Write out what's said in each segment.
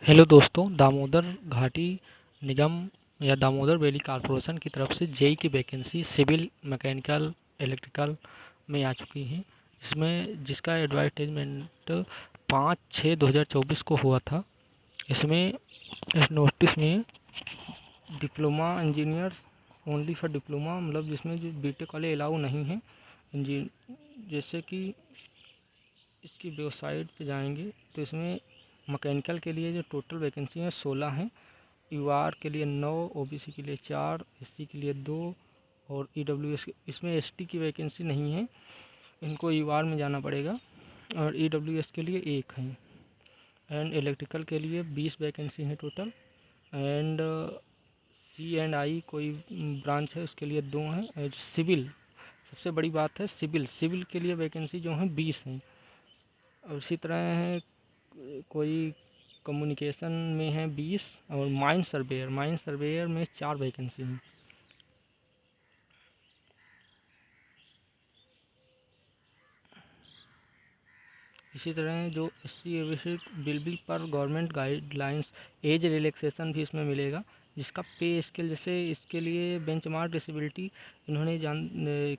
Hello दोस्तों, दामोदर घाटी निगम या दामोदर वैली कॉरपोरेशन की तरफ से जेई की वैकेंसी सिविल, मैकेनिकल, इलेक्ट्रिकल में आ चुकी है। इसमें जिसका एडवर्टाइजमेंट 5/6/2024 को हुआ था। इसमें इस नोटिस में diploma engineer only for diploma, मतलब जिसमें जो बीटेक वाले अलाउ नहीं हैं। जैसे कि इसकी वेबसाइट पे जाएंगे तो इसमें मैकेनिकल के लिए जो टोटल वैकेंसी है 16 हैं। यूआर के लिए 9, ओबीसी के लिए 4, एससी के लिए 2 और ईडब्ल्यूएस इसमें एसटी की वैकेंसी नहीं है, इनको यूआर में जाना पड़ेगा। और ईडब्ल्यूएस के लिए 1 है। एंड इलेक्ट्रिकल के लिए 20 वैकेंसी है total. And C and I कोई ब्रांच है उसके लिए 2 हैं। और सिविल सबसे बड़ी बात है, सिविल के लिए वैकेंसी जो है 20 हैं। और इसी तरह है कोई कम्युनिकेशन में है 20 और माइन सर्वेयर में 4 वैकेंसी हैं। इसी तरह जो एससी ओबीसी बिल पर गवर्नमेंट गाइडलाइंस एज रिलैक्सेशन भी इसमें मिलेगा, जिसका पे स्केल जैसे इसके लिए बेंचमार्क डिसेबिलिटी इन्होंने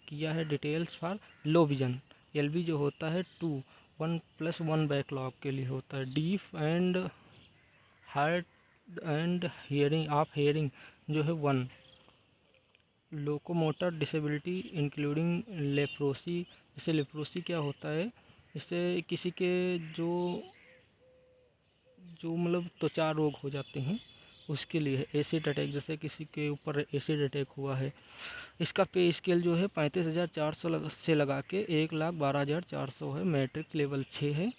किया है details for low vision. LV जो होता है 2 1+1 बैकलॉग के लिए होता है। Deaf and heart and hearing of hearing जो है 1। Locomotor disability including leprosy. जैसे लेप्रोसी क्या होता है, इससे किसी के जो जो मतलब त्वचा रोग हो जाते हैं उसके लिए। एसिड अटैक, जैसे किसी के ऊपर एसिड अटैक हुआ है। इसका पे स्केल जो है 35,400 से लगा के 1,12,400 है। मैट्रिक लेवल 6 है।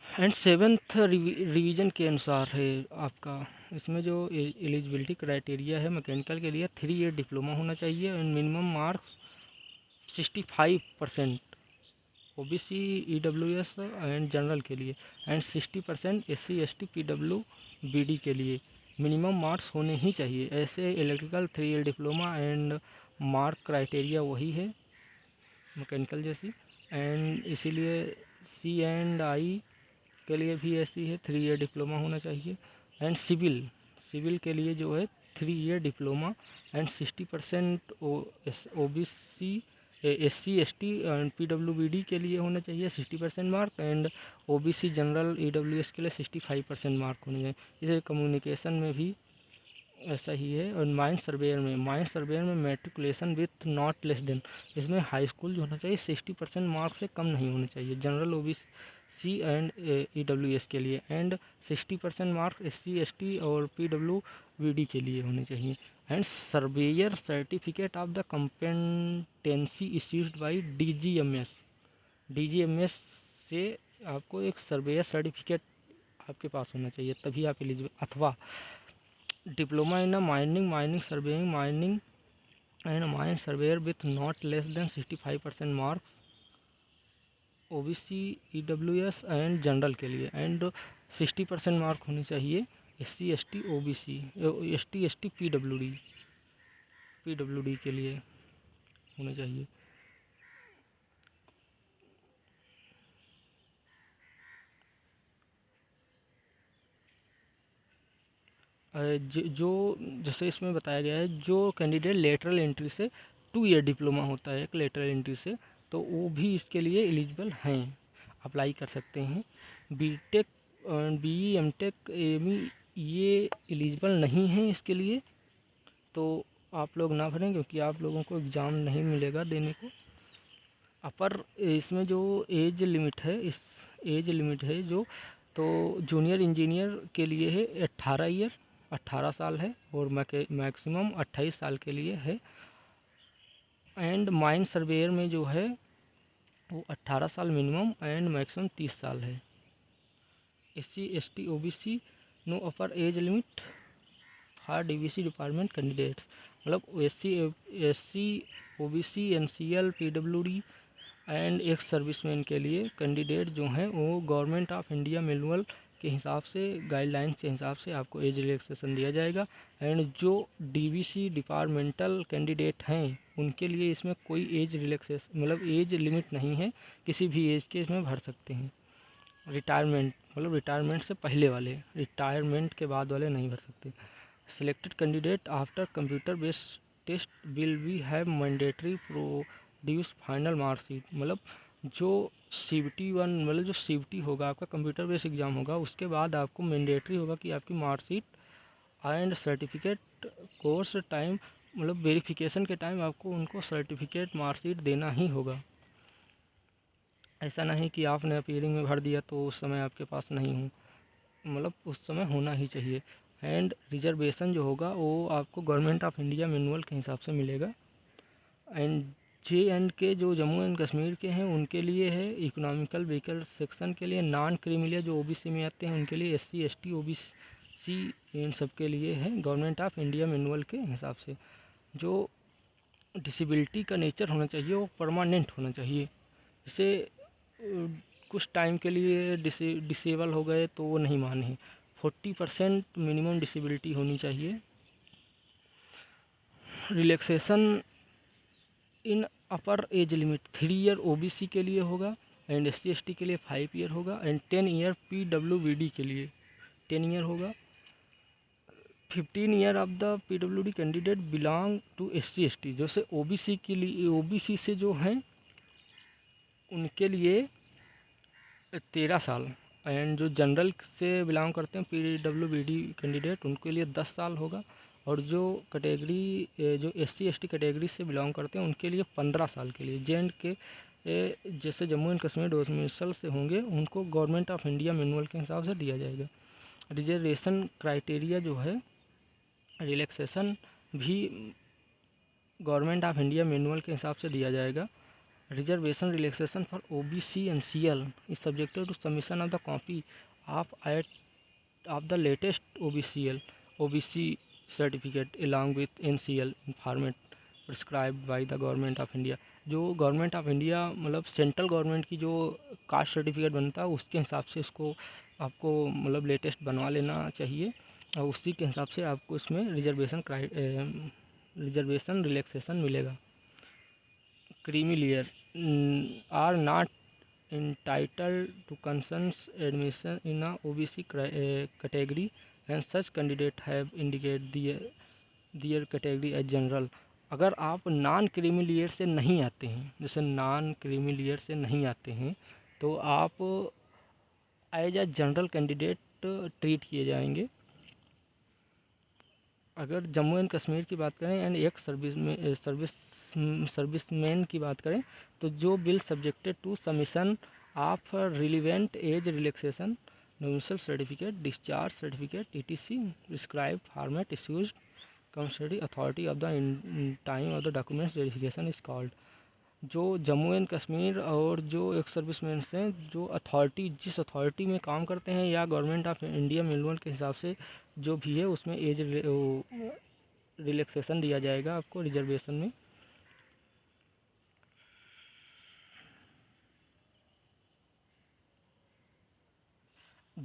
एंड 7th रिवीजन के अनुसार है आपका। इसमें जो एलिजिबिलिटी क्राइटेरिया है मैकेनिकल के लिए 3 ईयर डिप्लोमा होना चाहिए and minimum marks 65% OBC, EWS and general के लिए। एंड 60% एससी, एसटी, पीडब्ल्यूबीडी के लिए मिनिमम मार्क्स होने ही चाहिए। ऐसे electrical 3 year diploma and mark criteria वही है मैकेनिकल जैसी। एंड इसीलिए सी एंड आई के लिए भी ऐसी है, 3 ईयर डिप्लोमा होना चाहिए। एंड सिविल के लिए जो है 3 year diploma and 60% OBC, SC, ST and PWBD के लिए होना चाहिए 60% mark. And OBC, general, EWS के लिए 65% मार्क होने चाहिए। इसे कम्युनिकेशन में भी ऐसा ही है। और माइन सर्वेयर में matriculation with not less than, इसमें हाई स्कूल जो होना चाहिए 60% मार्क्स से कम नहीं होने चाहिए जनरल, ओबीसी एंड ईडब्ल्यूएस के लिए। एंड 60% मार्क्स एससी, एसटी और पीडब्ल्यूबीडी के लिए होने चाहिए। And surveyor certificate of the competency issued by DGMS से आपको एक सर्वेयर सर्टिफिकेट आपके पास होना चाहिए, तभी आप एलिजिबल। अथवा diploma in mining and surveyor with not less than 65% marks OBC, EWS and general के लिए। एंड 60% मार्क होने चाहिए SC, ST, OBC, ST, ST, PWD के लिए होने चाहिए। जो जैसे इसमें बताया गया है, जो कैंडिडेट लेटरल एंट्री से 2 ईयर डिप्लोमा होता है एक लेटरल एंट्री से, तो वो भी इसके लिए एलिजिबल हैं, अप्लाई कर सकते हैं। बीटेक, बीई, एमटेक, एमई ये एलिजिबल नहीं हैं इसके लिए, तो आप लोग ना भरें क्योंकि आप लोगों को एग्ज़ाम नहीं मिलेगा देने को। अपर इसमें जो एज लिमिट है, इस एज लिमिट है जो, तो जूनियर इंजीनियर के लिए है 18 ईयर, 18 साल है। और मैक्सिमम 28 साल के लिए है। एंड माइन सर्वेयर में जो है वो 18 साल मिनिमम एंड मैक्सिमम 30 साल है। SC, ST, OBC no upper age limit for DVC department candidates, मतलब SC, OBC, NCL, PWD and ex serviceman के लिए कैंडिडेट जो हैं वो गवर्नमेंट ऑफ इंडिया मैनुअल के हिसाब से, गाइडलाइंस के हिसाब से आपको एज रिलैक्सेशन दिया जाएगा। एंड जो डीवीसी डिपार्टमेंटल कैंडिडेट हैं उनके लिए इसमें कोई एज रिलैक्सेशन मतलब एज लिमिट नहीं है, किसी भी एज के इसमें भर सकते हैं। रिटायरमेंट मतलब रिटायरमेंट से पहले वाले, रिटायरमेंट के बाद वाले नहीं भर सकते। Selected candidate after computer based test will be have mandatory produce final marksheet, मतलब जो CBT 1 मतलब जो CBT होगा आपका कंप्यूटर बेस्ड एग्ज़ाम होगा, उसके बाद आपको मैंडेटरी होगा कि आपकी marksheet and certificate course time मतलब वेरिफिकेशन के टाइम आपको उनको सर्टिफिकेट मार्कशीट देना ही होगा। ऐसा नहीं कि आपने अपीयरिंग में भर दिया तो उस समय आपके पास नहीं हो, मतलब उस समय होना ही चाहिए। एंड रिजर्वेशन जो होगा वो आपको गवर्नमेंट ऑफ इंडिया मैनुअल के हिसाब से मिलेगा। एंड J&K जो जम्मू एंड कश्मीर के हैं उनके लिए है इकोनॉमिकल व्हीकल सेक्शन के लिए, नॉन क्रीमिलियर जो OBC में आते हैं उनके लिए, SC ST OBC इन सब के लिए है गवर्नमेंट ऑफ इंडिया मैनुअल के हिसाब से। जो डिसेबिलिटी का नेचर होना चाहिए वो परमानेंट होना चाहिए, जैसे कुछ टाइम के लिए डिसेबल हो गए तो वो नहीं माने। 40% मिनिमम डिसेबिलिटी होनी चाहिए। रिलैक्सेशन इन अपर एज लिमिट 3 ईयर OBC के लिए होगा एंड SC ST के लिए 5 ईयर होगा एंड 10 ईयर PWD के लिए 10 ईयर होगा। 15 year of the PWD candidate belong to SC ST, जैसे OBC के लिए OBC से जो हैं उनके लिए 13 साल एंड जो जनरल से बिलोंग करते हैं PWD कैंडिडेट उनके लिए 10 साल होगा और जो कैटेगरी जो SC ST कैटेगरी से बिलोंग करते हैं उनके लिए 15 साल के लिए। J&K जैसे जम्मू एंड कश्मीर डोमिसाइल से होंगे उनको गवर्नमेंट ऑफ इंडिया मैनुअल के हिसाब से दिया जाएगा। रिजर्वेशन क्राइटेरिया जो है रिलैक्सेशन भी गवर्नमेंट ऑफ इंडिया मैनुअल के हिसाब से दिया जाएगा। Reservation relaxation for OBC and CL is subjected to submission of the copy of the latest OBC certificate along with NCL in format prescribed by the government of India। जो government of India मतलब central government की जो caste certificate बनता है उसके हिसाब से इसको आपको मतलब लेटेस्ट बनवा लेना चाहिए और उसी के हिसाब से आपको इसमें रिजर्वेशन रिलैक्सेशन मिलेगा। Creamy layer are not entitled to consent admission in a OBC category and such candidate have indicated their category as general। अगर आप नॉन क्रीमी लेयर से नहीं आते हैं, जैसे नॉन क्रीमी लेयर से नहीं आते हैं तो आप as a general candidate treat किए जाएंगे। अगर जम्मू एंड कश्मीर की बात करें एंड एक सर्विसमैन की बात करें तो जो bill subjected to submission of relevant age relaxation domicile certificate discharge certificate ETC prescribe format issues concerning authority of the time of the documents verification is called. जो जम्मू एंड कश्मीर और जो एक सर्विसमैन हैं जो अथॉरिटी जिस अथॉरिटी में काम करते हैं या गवर्नमेंट ऑफ इंडिया मैनुअल के हिसाब से जो भी है उसमें एज रिलैक्सेशन दिया जाएगा आपको रिजर्वेशन में।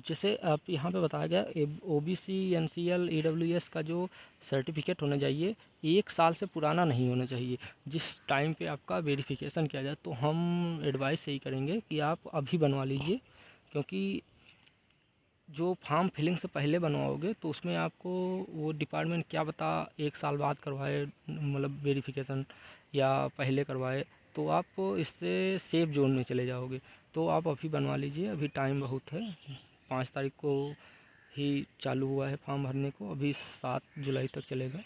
जैसे आप यहाँ पे बताया गया OBC NCL EWS का जो सर्टिफिकेट होना चाहिए 1 साल से पुराना नहीं होना चाहिए जिस टाइम पे आपका वेरिफिकेशन किया जाए। तो हम एडवाइस यही करेंगे कि आप अभी बनवा लीजिए, क्योंकि जो फॉर्म फिलिंग से पहले बनवाओगे तो उसमें आपको वो डिपार्टमेंट क्या बता 1 साल बाद करवाए मतलब वेरिफिकेशन या पहले करवाए तो आप इससे सेफ जोन में चले जाओगे। तो आप अभी बनवा लीजिए, अभी टाइम बहुत है। 5 तारीख को ही चालू हुआ है फॉर्म भरने को, अभी 7 जुलाई तक चलेगा।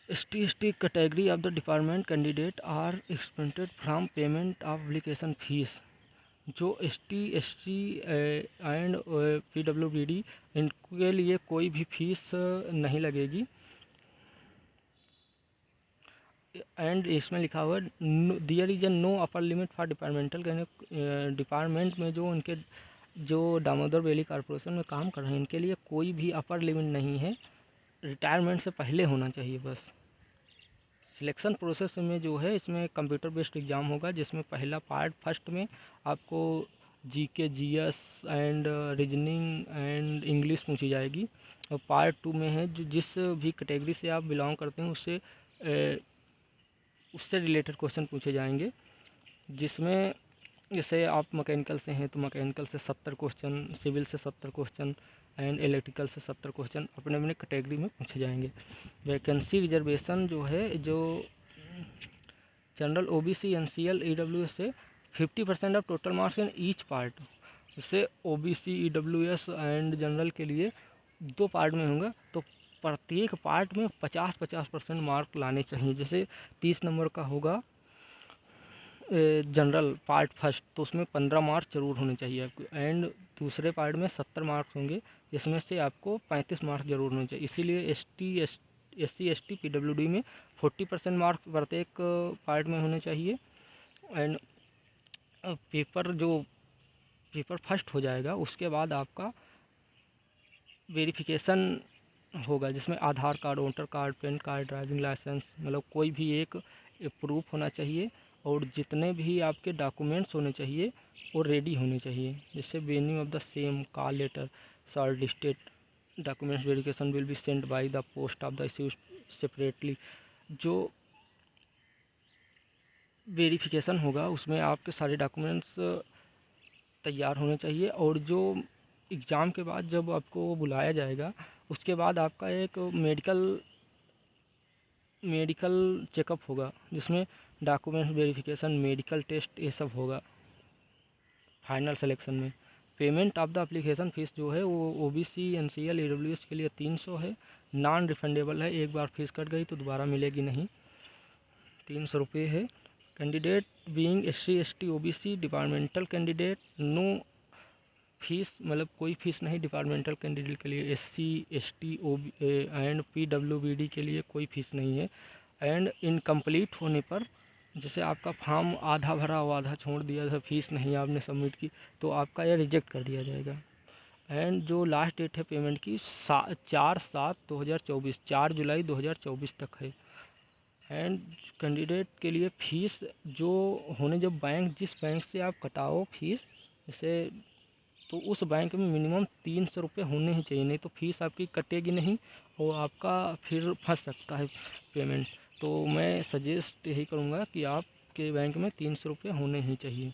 ST ST category of the department candidate are exempted from payment of application fees. जो ST SC एंड PWD इनके लिए कोई भी फीस नहीं लगेगी। एंड इसमें लिखा हुआ है there is no upper limit for departmental, कहने डिपार्टमेंट में जो उनके जो दामोदर वैली कॉरपोरेशन में काम कर रहे हैं इनके लिए कोई भी अपर लिमिट नहीं है, रिटायरमेंट से पहले होना चाहिए बस। सिलेक्शन प्रोसेस में जो है इसमें कंप्यूटर बेस्ड एग्ज़ाम होगा जिसमें पहला पार्ट फर्स्ट में आपको GK GS and reasoning and English पूछी जाएगी और पार्ट 2 में है जो जिस भी कैटेगरी से आप बिलोंग करते हैं उससे रिलेटेड क्वेश्चन पूछे जाएंगे, जिसमें जैसे आप मैकेनिकल से हैं तो मैकेनिकल से 70 क्वेश्चन, सिविल से 70 क्वेश्चन एंड इलेक्ट्रिकल से 70 क्वेश्चन अपने अपने कैटेगरी में पूछे जाएंगे। वैकेंसी रिजर्वेशन जो है, जो जनरल ओबीसी एनसीएल ईडब्ल्यूएस से 50% of total marks in each part. जैसे ओबीसी ईडब्ल्यूएस एंड जनरल के लिए 2 पार्ट में होंगे, तो प्रत्येक पार्ट में 50-50% मार्क लाने चाहिए। जैसे 30 नंबर का होगा जनरल पार्ट फर्स्ट, तो उसमें 15 मार्क्स जरूर होने चाहिए आपको, एंड दूसरे पार्ट में 70 मार्क्स होंगे, जिसमें से आपको 35 मार्क्स जरूर होने चाहिए। इसीलिए एससी एसटी पीडब्ल्यूडी में 40% मार्क्स प्रत्येक पार्ट में होने चाहिए। एंड पेपर फर्स्ट हो जाएगा, उसके बाद आपका वेरिफिकेशन होगा, जिसमें Aadhaar card, voter card, PAN card, driving licence, मतलब कोई भी एक प्रूफ होना चाहिए, और जितने भी आपके डॉक्यूमेंट्स होने चाहिए वो रेडी होने चाहिए। जैसे venue of the same, call letter, shortlisted documents verification will be sent by the post of the issue separately. जो वेरिफिकेशन होगा उसमें आपके सारे डॉक्यूमेंट्स तैयार होने चाहिए, और जो एग्ज़ाम के बाद जब आपको बुलाया जाएगा उसके बाद आपका एक मेडिकल चेकअप होगा, जिसमें डॉक्यूमेंट वेरिफिकेशन, मेडिकल टेस्ट, ये सब होगा फाइनल सिलेक्शन में। Payment of the application fees जो है वो ओबीसी एनसीएल ईडब्ल्यूएस के लिए 300 है, नॉन रिफंडेबल है, एक बार फीस कट गई तो दोबारा मिलेगी नहीं, 300 रुपये है। Candidate being SC ST OBC departmental candidate, no fees, मतलब कोई फीस नहीं डिपार्टमेंटल कैंडिडेट के लिए। एससी एसटी एंड पीडब्ल्यूबीडी के लिए कोई फीस नहीं है। एंड इनकम्प्लीट होने पर, जैसे आपका फॉर्म आधा भरा हुआ आधा छोड़ दिया, जैसे फीस नहीं आपने सबमिट की, तो आपका यह रिजेक्ट कर दिया जाएगा। एंड जो लास्ट डेट है पेमेंट की 4/7/2024, 4 जुलाई 2024 तक है। एंड कैंडिडेट के लिए फ़ीस जो होने, जब जिस बैंक से आप कटाओ फीस, जैसे तो उस बैंक में मिनिमम 300 रुपये होने ही चाहिए, नहीं तो फीस आपकी कटेगी नहीं और आपका फिर फंस सकता है पेमेंट। तो मैं सजेस्ट यही करूँगा कि आपके बैंक में 300 रुपये होने ही चाहिए।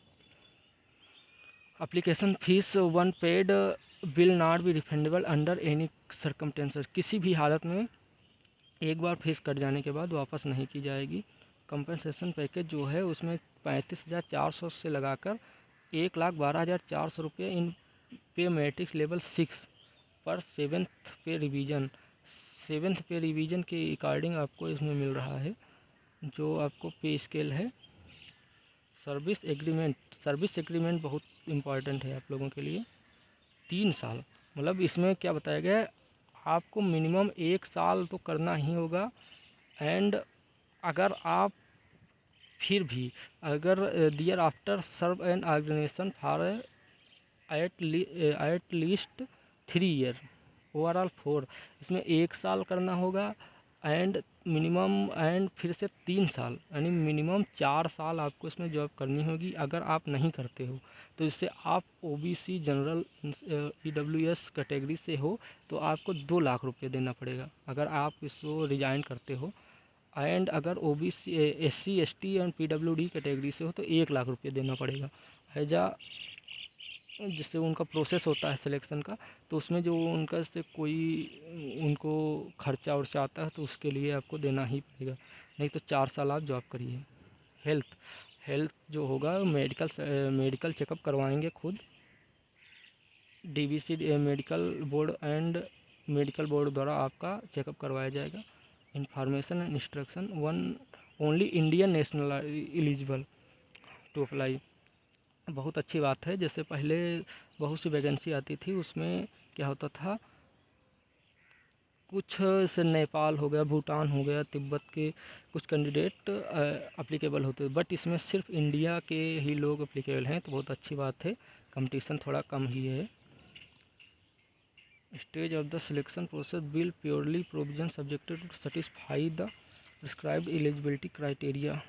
Application fees one paid will not be refundable under any circumstances, किसी भी हालत में एक बार फीस कट जाने के बाद वापस नहीं की जाएगी। कंपनसेशन पैकेज जो है उसमें 35,400 से लगाकर 1,12,400 रुपये इन पे मैट्रिक्स लेवल 6 पर सेवेंथ पे रिवीजन के अकॉर्डिंग आपको इसमें मिल रहा है, जो आपको पे स्केल है। सर्विस एग्रीमेंट बहुत इम्पॉर्टेंट है आप लोगों के लिए, 3 साल, मतलब इसमें क्या बताया गया है, आपको मिनिमम 1 साल तो करना ही होगा। एंड अगर आप फिर भी अगर their after serve an organisation for at least 3 year, overall 4, इसमें 1 साल करना होगा, एंड मिनिमम एंड फिर से 3 साल, यानी मिनिमम 4 साल आपको इसमें जॉब करनी होगी। अगर आप नहीं करते हो तो इससे आप ओबीसी जनरल ईडब्ल्यूएस कैटेगरी से हो तो आपको 2 लाख रुपये देना पड़ेगा अगर आप इसको रिजाइन करते हो। एंड अगर OBC SC ST and PWD category से हो तो 1 लाख रुपये देना पड़ेगा एजा, जिससे उनका प्रोसेस होता है सिलेक्शन का, तो उसमें जो उनका से कोई उनको खर्चा उर्चा आता है तो उसके लिए आपको देना ही पड़ेगा, नहीं तो 4 साल आप जॉब करिए। हेल्थ जो होगा मेडिकल चेकअप करवाएंगे खुद, डीवीसी मेडिकल बोर्ड द्वारा आपका चेकअप करवाया जाएगा। Information and instruction, only Indian national eligible to apply, बहुत अच्छी बात है। जैसे पहले बहुत सी वैकेंसी आती थी, उसमें क्या होता था, कुछ से नेपाल हो गया, भूटान हो गया, तिब्बत के कुछ कैंडिडेट अप्लीकेबल होते, बट इसमें सिर्फ इंडिया के ही लोग अप्लीकेबल हैं, तो बहुत अच्छी बात है, कंपटीशन थोड़ा कम ही है। Stage of the selection process will purely provision subjected to satisfy the prescribed eligibility criteria.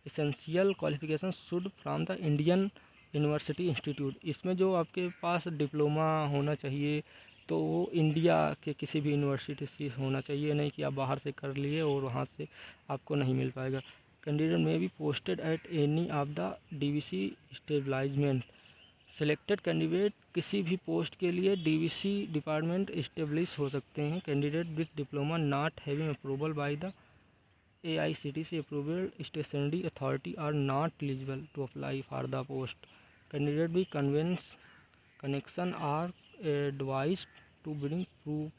Essential qualification should from the Indian university institute, इसमें जो आपके पास डिप्लोमा होना चाहिए तो वो इंडिया के किसी भी यूनिवर्सिटी से होना चाहिए, नहीं कि आप बाहर से कर लिए और वहाँ से आपको नहीं मिल पाएगा। कैंडिडेट में be posted at any of the DVC establishment. Selected candidate किसी भी पोस्ट के लिए डीवीसी डिपार्टमेंट इस्टेब्लिश हो सकते हैं। Candidate with diploma not having approval by the AICTC approved stationary authority are not eligible to apply for the post. Candidate with connection are advised to bring proof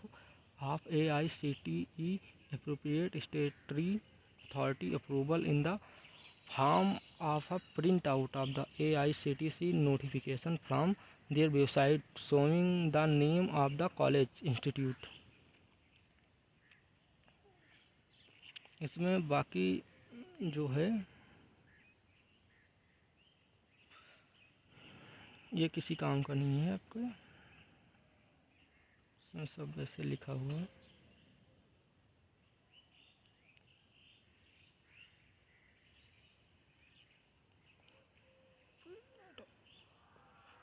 of AICTE appropriate statutory authority approval in the form of a printout of the AICTC notification from their website showing the name of the college institute. इसमें बाकी जो है ये किसी काम का नहीं है आपको, इसमें सब वैसे लिखा हुआ है।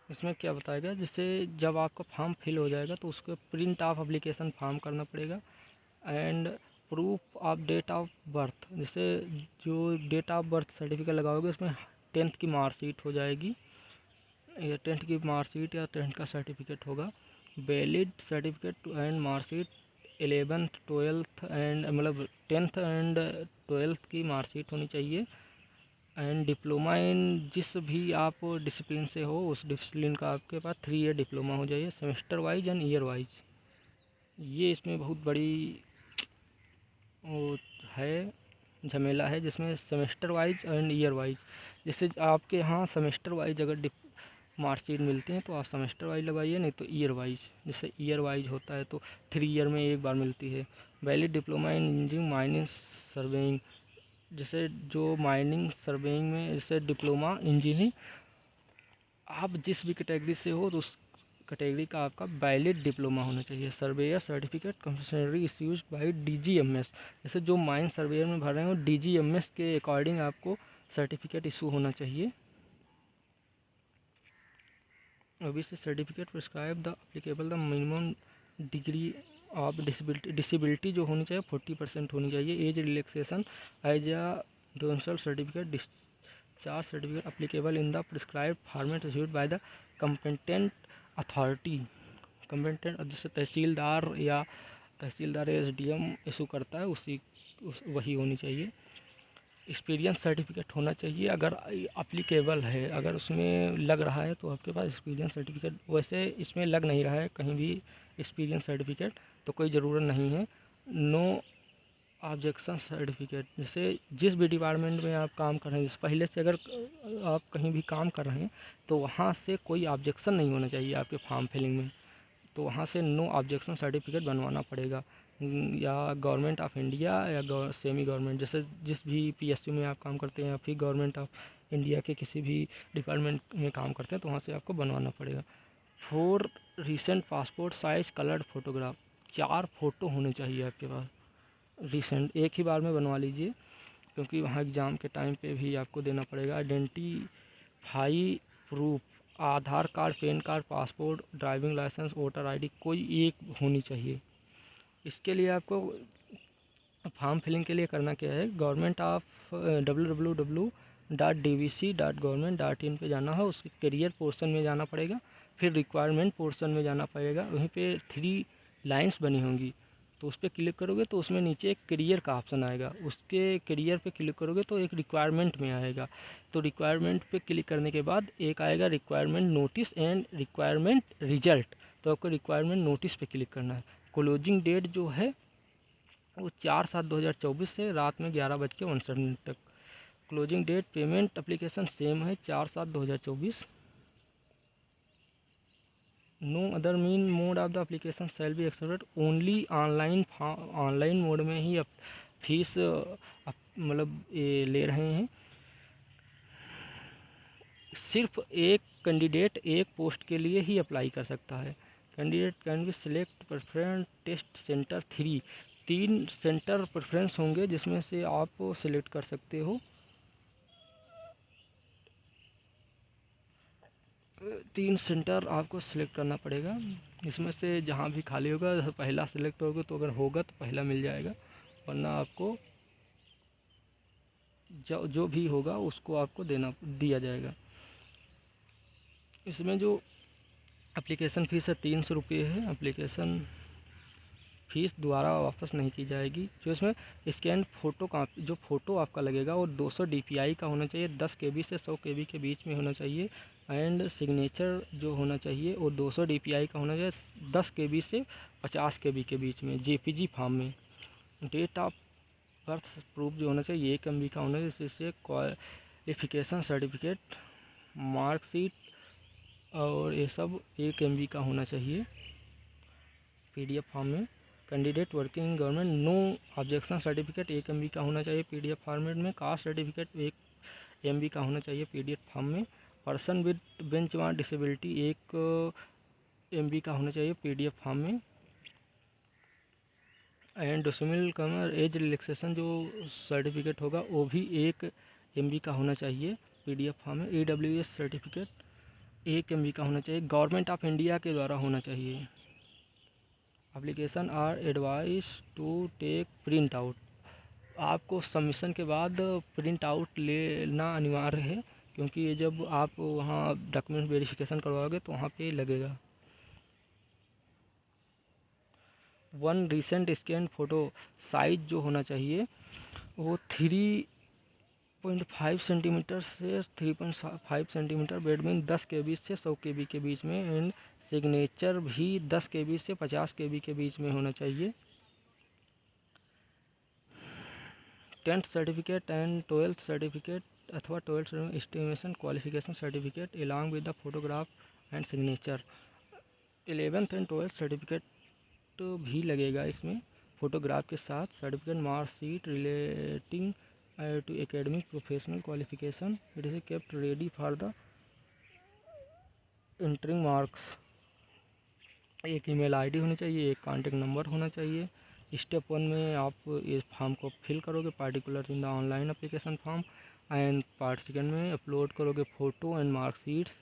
इसमें क्या बताया गया, जैसे जब आपका फॉर्म फिल हो जाएगा तो उसको प्रिंट ऑफ एप्लीकेशन फॉर्म करना पड़ेगा and proof of date of birth, जैसे जो डेट ऑफ बर्थ सर्टिफिकेट लगाओगे उसमें 10th की मार्कशीट हो जाएगी या 10th की मार्कशीट या 10th का सर्टिफिकेट होगा। Valid certificate and marksheet 11th 12th and मतलब 10th एंड 12th की मार्कशीट होनी चाहिए। एंड डिप्लोमा इन जिस भी आप डिसिप्लिन से हो उस डिसिप्लिन का आपके पास 3 ईयर डिप्लोमा हो जाइए, semester wise and year wise. ये इसमें बहुत बड़ी वो है झमेला है, जिसमें semester wise and year wise, जैसे आपके यहाँ सेमेस्टर वाइज अगर मार्कशीट मिलती हैं तो आप सेमेस्टर वाइज लगाइए, नहीं तो ईयर वाइज। जैसे ईयर वाइज होता है तो 3 ईयर में एक बार मिलती है। Valid diploma in engineering mining surveying, जैसे जो माइनिंग सर्वेइंग में जैसे डिप्लोमा इंजीनियरिंग आप जिस भी कैटेगरी से हो तो उस कैटेगरी का आपका वैलिड डिप्लोमा होना चाहिए। Surveyor certificate compulsory issues by DGMS, जैसे जो माइन सर्वेयर में भर रहे हो DGMS के अकॉर्डिंग आपको सर्टिफिकेट इशू होना चाहिए। obviously certificate prescribe the applicable the minimum degree of disability जो होनी चाहिए 40% होनी चाहिए। एज रिलैक्सेशन एज अ डोंसल certificate discharge certificate applicable in the prescribe format issued by the competent authority. Competent जैसे तहसीलदार या SDM इशू करता है वही होनी चाहिए। एक्सपीरियंस सर्टिफिकेट होना चाहिए अगर अप्लीकेबल है, अगर उसमें लग रहा है तो आपके पास एक्सपीरियंस सर्टिफिकेट, वैसे इसमें लग नहीं रहा है कहीं भी एक्सपीरियंस सर्टिफिकेट तो कोई ज़रूरत नहीं है। नो ऑब्जेक्शन सर्टिफिकेट, जैसे जिस भी डिपार्टमेंट में आप काम कर रहे हैं, जैसे पहले से अगर आप कहीं भी काम कर रहे हैं तो वहाँ से कोई ऑब्जेक्शन नहीं होना चाहिए आपके फॉर्म फिलिंग में, तो वहाँ से नो ऑब्जेक्शन सर्टिफिकेट बनवाना पड़ेगा। या गवर्नमेंट ऑफ इंडिया या सेमी गवर्नमेंट, जैसे जिस भी PSU में आप काम करते हैं या फिर गवर्नमेंट ऑफ इंडिया के किसी भी डिपार्टमेंट में काम करते हैं तो वहाँ से आपको बनवाना पड़ेगा। 4 recent passport size coloured photograph, 4 photo होने चाहिए आपके पास रिसेंट, एक ही बार में बनवा लीजिए क्योंकि वहाँ एग्ज़ाम के टाइम पे भी आपको देना पड़ेगा। Identify proof, Aadhaar card, PAN card, passport, driving licence, voter ID कोई एक होनी चाहिए। इसके लिए आपको फॉर्म फिलिंग के लिए करना क्या है, गवर्नमेंट ऑफ www.dvc.government.in पे जाना है, उसके करियर पोर्शन में जाना पड़ेगा, फिर रिक्वायरमेंट पोर्शन में जाना पड़ेगा। वहीं पे 3 लाइंस बनी होंगी तो उस पर क्लिक करोगे तो उसमें नीचे एक करियर का ऑप्शन आएगा, उसके करियर पे क्लिक करोगे तो एक रिक्वायरमेंट में आएगा। तो रिक्वायरमेंट पे क्लिक करने के बाद एक आएगा requirement notice and requirement result, तो आपको रिक्वायरमेंट नोटिस पे क्लिक करना है। क्लोजिंग डेट जो है वो 4/7/2024 से रात में 11:59 तक। Closing date payment application same है 4/7/2024। No other mean mode of the application shall be accepted, only online mode में ही फीस मतलब ये ले रहे हैं। सिर्फ एक कैंडिडेट एक पोस्ट के लिए ही अप्लाई कर सकता है। Candidate can be select preference test centre 3 centre preference होंगे जिसमें से आप सिलेक्ट कर सकते हो। 3 सेंटर आपको सिलेक्ट करना पड़ेगा, इसमें से जहाँ भी खाली होगा पहला सिलेक्ट होगा तो अगर होगा तो पहला मिल जाएगा, वरना आपको जो जो भी होगा उसको आपको दिया जाएगा। इसमें जो एप्लीकेशन फ़ीस है 300 रुपये है। एप्लीकेशन फ़ीस दोबारा वापस नहीं की जाएगी। जो इसमें स्कैन फ़ोटो का जो फ़ोटो आपका लगेगा वो 200 DPI का होना चाहिए, 10 KB से 100 KB के बीच में होना चाहिए। एंड सिग्नेचर जो होना चाहिए वो 200 DPI का होना चाहिए, 10 KB से 50 KB के बीच में, JPG फॉर्म में। डेट ऑफ बर्थ प्रूफ जो होना चाहिए 1 MB का होना चाहिए, जिससे क्वालिफिकेशन सर्टिफिकेट, मार्कशीट और ये सब 1 MB का होना चाहिए PDF फॉर्म में। Candidate working government, no objection certificate 1 MB का होना चाहिए PDF फॉर्मेट में। कास्ट सर्टिफिकेट 1 MB का होना चाहिए PDF फॉर्म में। Person with benchmark disability 1 MB का होना चाहिए PDF फॉर्म में। एंड डोमिसाइल कमर एज रिलैक्सेशन जो सर्टिफिकेट होगा वो भी 1 MB का होना चाहिए PDF फॉर्म में। EWS सर्टिफिकेट 1 MB का होना चाहिए, गवर्नमेंट ऑफ इंडिया के द्वारा होना चाहिए। Application are advise to take print out, आपको सबमिशन के बाद प्रिंट आउट लेना अनिवार्य है, क्योंकि ये जब आप वहाँ डॉक्यूमेंट वेरिफिकेशन करवाओगे तो वहाँ पे लगेगा। 1 रिसेंट स्कैन फ़ोटो साइज जो होना चाहिए वो 3.5 सेंटीमीटर से 3.5 सेंटीमीटर, बेडमिन 10 KB से 100 KB के बीच में। एंड सिग्नेचर भी 10 KB से 50 KB के बीच में होना चाहिए। 10th certificate and 12th certificate अथवा 12th estimation qualification certificate along with the photograph and signature. 11th and 12th certificate भी लगेगा इसमें फ़ोटोग्राफ के साथ। Certificate marksheet relating to academic professional qualification, it is kept ready for the entering marks. एक email ID होनी चाहिए, एक contact number होना चाहिए। स्टेप 1 में आप इस फॉर्म को फिल करोगे, particular in the online application form. And part second में अपलोड करोगे photo and marksheets,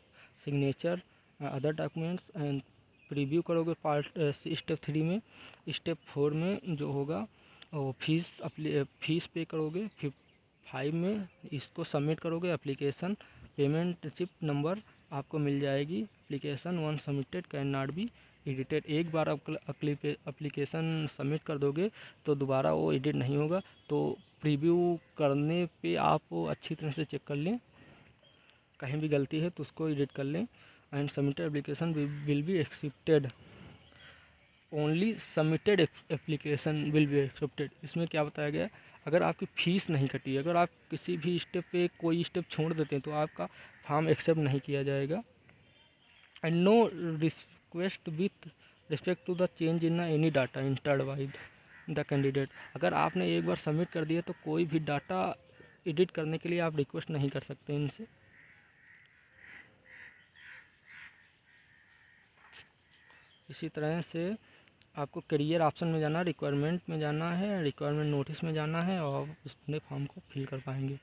signature, other documents and preview करोगे पार्ट स्टेप 3 में। स्टेप 4 में जो होगा वो फीस पे करोगे। फिर 5 में इसको सबमिट करोगे। एप्लीकेशन पेमेंट रिसिप्ट नंबर आपको मिल जाएगी। Application 1 submitted can not be edited, एक बार आप एप्लीकेशन सबमिट कर दोगे तो दोबारा वो एडिट नहीं होगा। तो प्रीव्यू करने पे आप अच्छी तरह से चेक कर लें, कहीं भी गलती है तो उसको एडिट कर लें। And submitted application will be accepted, only submitted application will be accepted. इसमें क्या बताया गया है, अगर आपकी फ़ीस नहीं कटी, अगर आप किसी भी स्टेप पे कोई स्टेप छोड़ देते हैं तो आपका फॉर्म एक्सेप्ट नहीं किया जाएगा। And no request with respect to the change in any data entered by the candidate, अगर आपने एक बार सबमिट कर दिया तो कोई भी डाटा एडिट करने के लिए आप रिक्वेस्ट नहीं कर सकते इनसे। इसी तरह से आपको करियर ऑप्शन में जाना, रिक्वायरमेंट में जाना है, रिक्वायरमेंट नोटिस में जाना है और उसने फॉर्म को फिल कर पाएंगे।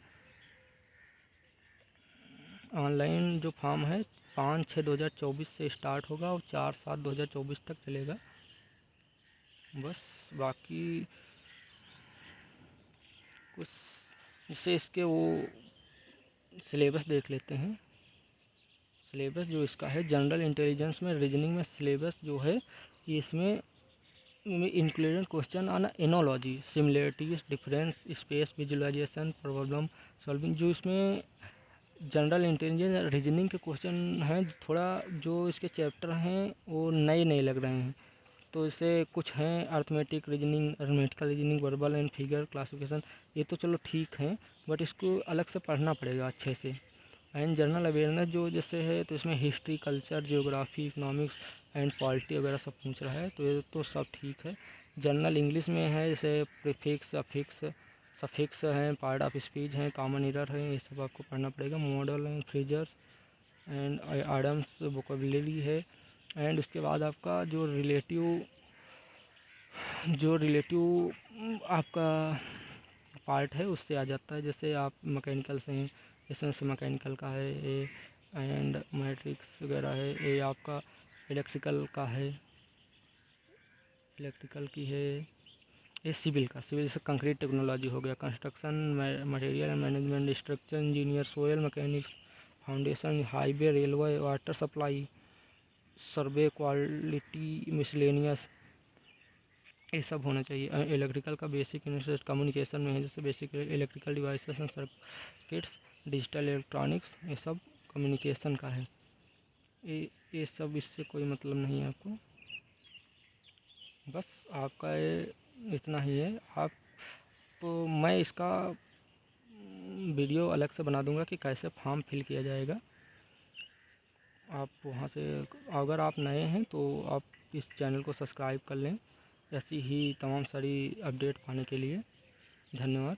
ऑनलाइन जो फॉर्म है 5/6/2024 से स्टार्ट होगा और 4/7/2024 तक चलेगा। बस बाकी कुछ जैसे इसके वो सिलेबस देख लेते हैं। सिलेबस जो इसका है जनरल इंटेलिजेंस में रीजनिंग में सिलेबस जो है इसमें included question on analogy, similarities, difference, space visualisation, problem solving. जो इसमें जनरल इंटेलिजेंस रीजनिंग के क्वेश्चन हैं, थोड़ा जो इसके चैप्टर हैं वो नए नए लग रहे हैं। तो इसे कुछ हैं arithmetic reasoning, arithmetical reasoning, verbal and figure classification, ये तो चलो ठीक है, बट इसको अलग से पढ़ना पड़ेगा अच्छे से। एंड जनरल अवेयरनेस जो जैसे है तो इसमें history, culture, geography, economics and polity वगैरह सब पूछ रहा है, तो ये तो सब ठीक है। जनरल इंग्लिश में है जैसे प्रीफिक्स, अफिक्स, सफिक्स हैं, पार्ट ऑफ स्पीच हैं, कॉमन एरर है, ये सब आपको पढ़ना पड़ेगा। Modal and phrases and idioms vocabulary है। एंड उसके बाद आपका जो रिलेटिव आपका पार्ट है उससे आ जाता है। जैसे आप मैकेनिकल से हैं, इसमें से मैकेनिकल का है ए, एंड मैट्रिक्स वगैरह है, ये आपका इलेक्ट्रिकल का है, इलेक्ट्रिकल की है। ये सिविल का, सिविल जैसे कंक्रीट टेक्नोलॉजी हो गया, construction material management, structure engineer, soil mechanics, foundation, highway, railway, water supply, survey, quality, miscellaneous, ये सब होना चाहिए। इलेक्ट्रिकल का बेसिक इंटरेस्ट कम्युनिकेशन में है, जैसे basic electrical devices and circuits, digital electronics, ये सब कम्युनिकेशन का है। ये सब इससे कोई मतलब नहीं है आपको, बस आपका ये इतना ही है। आप तो मैं इसका वीडियो अलग से बना दूंगा कि कैसे फॉर्म फिल किया जाएगा। आप वहाँ से, अगर आप नए हैं तो आप इस चैनल को सब्सक्राइब कर लें ऐसी ही तमाम सारी अपडेट पाने के लिए। धन्यवाद।